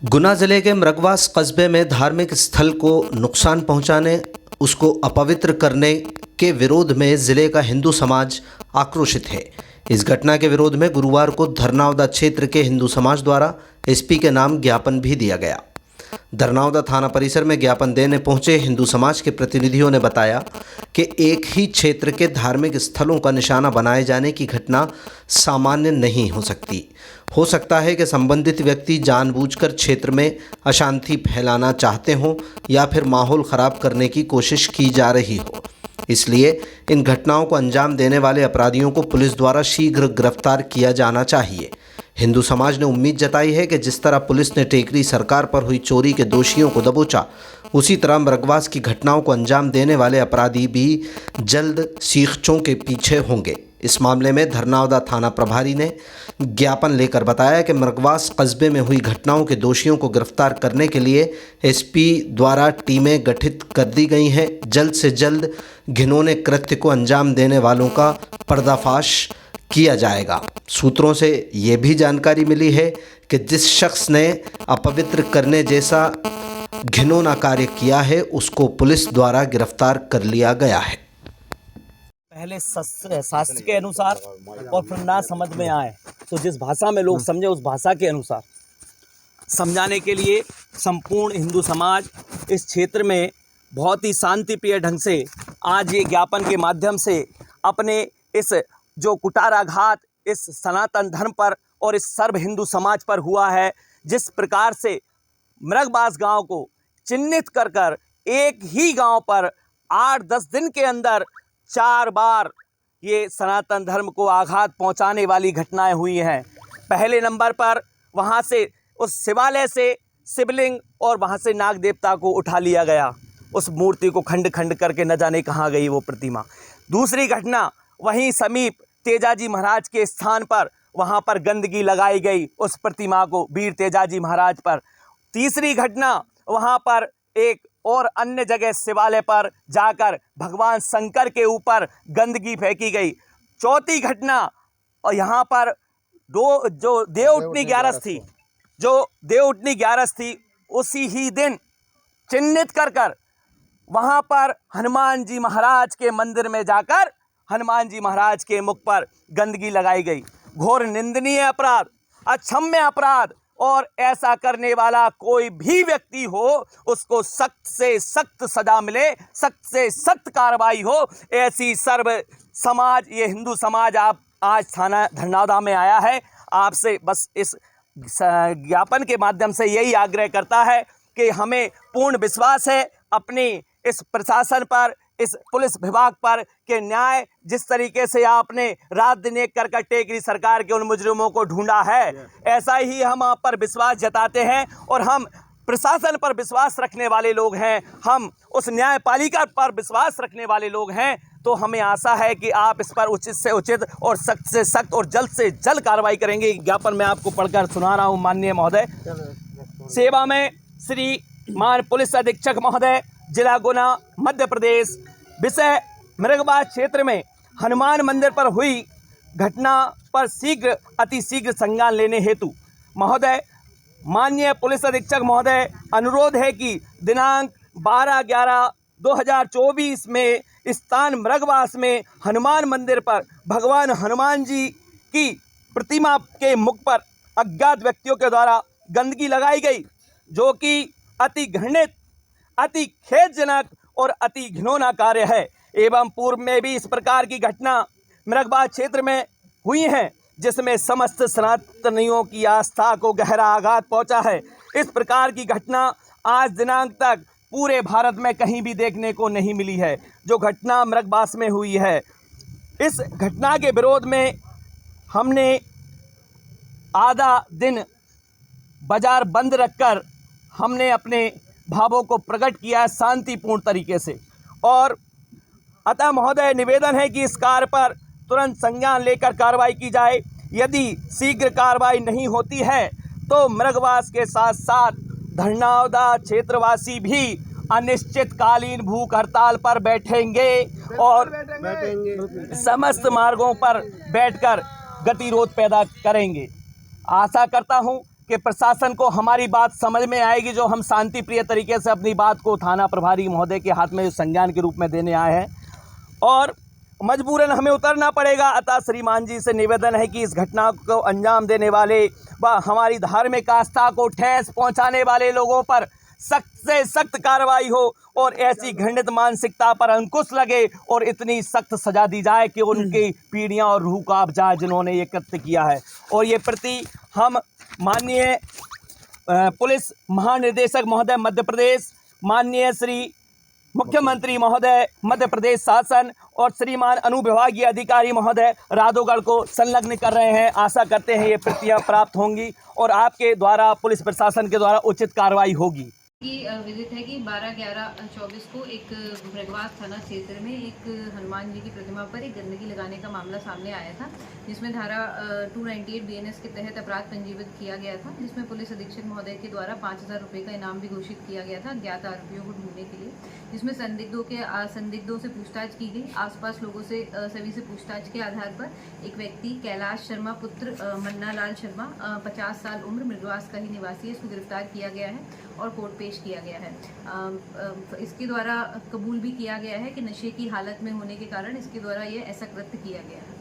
गुना जिले के मृगवास कस्बे में धार्मिक स्थल को नुकसान पहुंचाने, उसको अपवित्र करने के विरोध में जिले का हिंदू समाज आक्रोशित है। इस घटना के विरोध में गुरुवार को धरनावदा क्षेत्र के हिंदू समाज द्वारा एसपी के नाम ज्ञापन भी दिया गया। धरनावदा थाना परिसर में ज्ञापन देने पहुंचे हिंदू समाज के प्रतिनिधियों ने बताया कि एक ही क्षेत्र के धार्मिक स्थलों का निशाना बनाए जाने की घटना सामान्य नहीं हो सकती। हो सकता है कि संबंधित व्यक्ति जानबूझकर क्षेत्र में अशांति फैलाना चाहते हों या फिर माहौल ख़राब करने की कोशिश की जा रही हो। इसलिए इन घटनाओं को अंजाम देने वाले अपराधियों को पुलिस द्वारा शीघ्र गिरफ्तार किया जाना चाहिए। हिंदू समाज ने उम्मीद जताई है कि जिस तरह पुलिस ने टेकरी सरकार पर हुई चोरी के दोषियों को दबोचा, उसी तरह मृगवास की घटनाओं को अंजाम देने वाले अपराधी भी जल्द सीखचों के पीछे होंगे। इस मामले में धरनावदा थाना प्रभारी ने ज्ञापन लेकर बताया कि मृगवास कस्बे में हुई घटनाओं के दोषियों को गिरफ्तार करने के लिए एसपी द्वारा टीमें गठित कर दी गई हैं। जल्द से जल्द घिनौने कृत्य को अंजाम देने वालों का पर्दाफाश किया जाएगा। सूत्रों से ये भी जानकारी मिली है कि जिस शख्स ने अपवित्र करने जैसा घिनौना कार्य किया है, उसको पुलिस द्वारा गिरफ्तार कर लिया गया है। पहले शास्त्र के अनुसार और फिर ना समझ में आए तो जिस भाषा में लोग समझे उस भाषा के अनुसार समझाने के लिए संपूर्ण हिंदू समाज इस क्षेत्र में बहुत ही शांतिप्रिय ढंग से आज ये ज्ञापन के माध्यम से अपने इस जो कुटाराघात इस सनातन धर्म पर और इस सर्व हिंदू समाज पर हुआ है, जिस प्रकार से मृगवास गांव को चिन्हित कर कर एक ही गांव पर 8-10 दिन के अंदर 4 बार ये सनातन धर्म को आघात पहुंचाने वाली घटनाएं हुई हैं। पहले नंबर पर वहां से उस शिवालय से शिवलिंग और वहां से नाग देवता को उठा लिया गया, उस मूर्ति को खंड खंड करके न जाने कहाँ गई वो प्रतिमा। दूसरी घटना वहीं समीप तेजाजी महाराज के स्थान पर, वहां पर गंदगी लगाई गई उस प्रतिमा को, वीर तेजाजी महाराज पर। तीसरी घटना वहां पर एक और अन्य जगह शिवालय पर जाकर भगवान शंकर के ऊपर गंदगी फेंकी गई। चौथी घटना और यहाँ पर जो देवउठनी ग्यारस थी उसी ही दिन चिन्हित कर कर वहाँ पर हनुमान जी महाराज के मंदिर में जाकर हनुमान जी महाराज के मुख पर गंदगी लगाई गई। घोर निंदनीय अपराध, अक्षम्य अपराध, और ऐसा करने वाला कोई भी व्यक्ति हो उसको सख्त से सख्त सजा मिले, सख्त से सख्त कार्रवाई हो। ऐसी सर्व समाज, ये हिंदू समाज आप आज थाना धरनावदा में आया है, आपसे बस इस ज्ञापन के माध्यम से यही आग्रह करता है कि हमें पूर्ण विश्वास है अपनी इस प्रशासन पर, इस पुलिस विभाग पर कि न्याय जिस तरीके से आपने रात दिन एक कर टेकरी सरकार के उन मुजरिमों को ढूंढा है, ऐसा ही हम आप पर विश्वास जताते हैं। और हम प्रशासन पर विश्वास रखने वाले लोग हैं, हम उस न्यायपालिका पर विश्वास रखने वाले लोग हैं। तो हमें आशा है कि आप इस पर उचित से उचित और सख्त से सख्त और जल्द से जल्द कार्रवाई करेंगे। ज्ञापन मैं आपको पढ़कर सुना रहा हूँ। माननीय महोदय, सेवा में श्री मान पुलिस अधीक्षक महोदय, जिला गुना, मध्य प्रदेश। विषय मृगवास क्षेत्र में हनुमान मंदिर पर हुई घटना पर अति शीघ्र संज्ञान लेने हेतु महोदय, माननीय पुलिस अधीक्षक महोदय, अनुरोध है कि दिनांक 12/11/2024 में स्थान मृगवास में हनुमान मंदिर पर भगवान हनुमान जी की प्रतिमा के मुख पर अज्ञात व्यक्तियों के द्वारा गंदगी लगाई गई, जो कि अति घृणित, अति खेदजनक और अति घिनौना कार्य है। एवं पूर्व में भी इस प्रकार की घटना मृगवास क्षेत्र में हुई हैं, जिसमें समस्त सनातनियों की आस्था को गहरा आघात पहुंचा है। इस प्रकार की घटना आज दिनांक तक पूरे भारत में कहीं भी देखने को नहीं मिली है, जो घटना मृगवास में हुई है। इस घटना के विरोध में हमने आधा दिन बाजार बंद रखकर हमने अपने भावों को प्रकट किया शांतिपूर्ण तरीके से। और अतः महोदय, निवेदन है कि इस कार्य पर तुरंत संज्ञान लेकर कार्रवाई की जाए। यदि शीघ्र कार्रवाई नहीं होती है तो मृगवास के साथ साथ धरनावदा क्षेत्रवासी भी अनिश्चितकालीन भूख हड़ताल पर बैठेंगे और समस्त मार्गों पर बैठकर गतिरोध पैदा करेंगे। आशा करता हूं कि प्रशासन को हमारी बात समझ में आएगी, जो हम शांति प्रिय तरीके से अपनी बात को थाना प्रभारी महोदय के हाथ में संज्ञान के रूप में देने आए हैं और मजबूरन हमें उतरना पड़ेगा। अतः श्रीमान जी से निवेदन है कि इस घटना को अंजाम देने वाले व हमारी धार्मिक आस्था को ठेस पहुंचाने वाले लोगों पर सख्त से सख्त कार्रवाई हो और ऐसी घृणित मानसिकता पर अंकुश लगे और इतनी सख्त सजा दी जाए कि उनकी पीढ़ियां और रूह कांप जाए जिन्होंने ये कृत्य किया है। और ये प्रति हम माननीय पुलिस महानिदेशक महोदय मध्य प्रदेश, माननीय श्री मुख्यमंत्री महोदय मध्य प्रदेश शासन और श्रीमान अनुविभागीय अधिकारी महोदय राधोगढ़ को संलग्न कर रहे हैं। आशा करते हैं ये प्रतियां प्राप्त होंगी और आपके द्वारा पुलिस प्रशासन के द्वारा उचित कार्रवाई होगी। की विदित है कि 12/11/24 को एक भृगवास थाना क्षेत्र में एक हनुमान जी की प्रतिमा पर एक गंदगी लगाने का मामला सामने आया था, जिसमें धारा 298 BNS के तहत अपराध पंजीबद्ध किया गया था, जिसमें पुलिस अधीक्षक महोदय के द्वारा 5000 रुपये का इनाम भी घोषित किया गया था ज्ञात आरोपियों को ढूंढने के लिए, जिसमें संदिग्धों से पूछताछ की गई। आसपास लोगों से सभी से पूछताछ के आधार पर एक व्यक्ति कैलाश शर्मा पुत्र मन्ना लाल शर्मा 50 साल उम्र मृगवास का ही निवासी है, इसको गिरफ्तार किया गया है और कोर्ट पेश किया गया है। इसके द्वारा कबूल भी किया गया है कि नशे की हालत में होने के कारण इसके द्वारा ये ऐसा कृत्य किया गया है।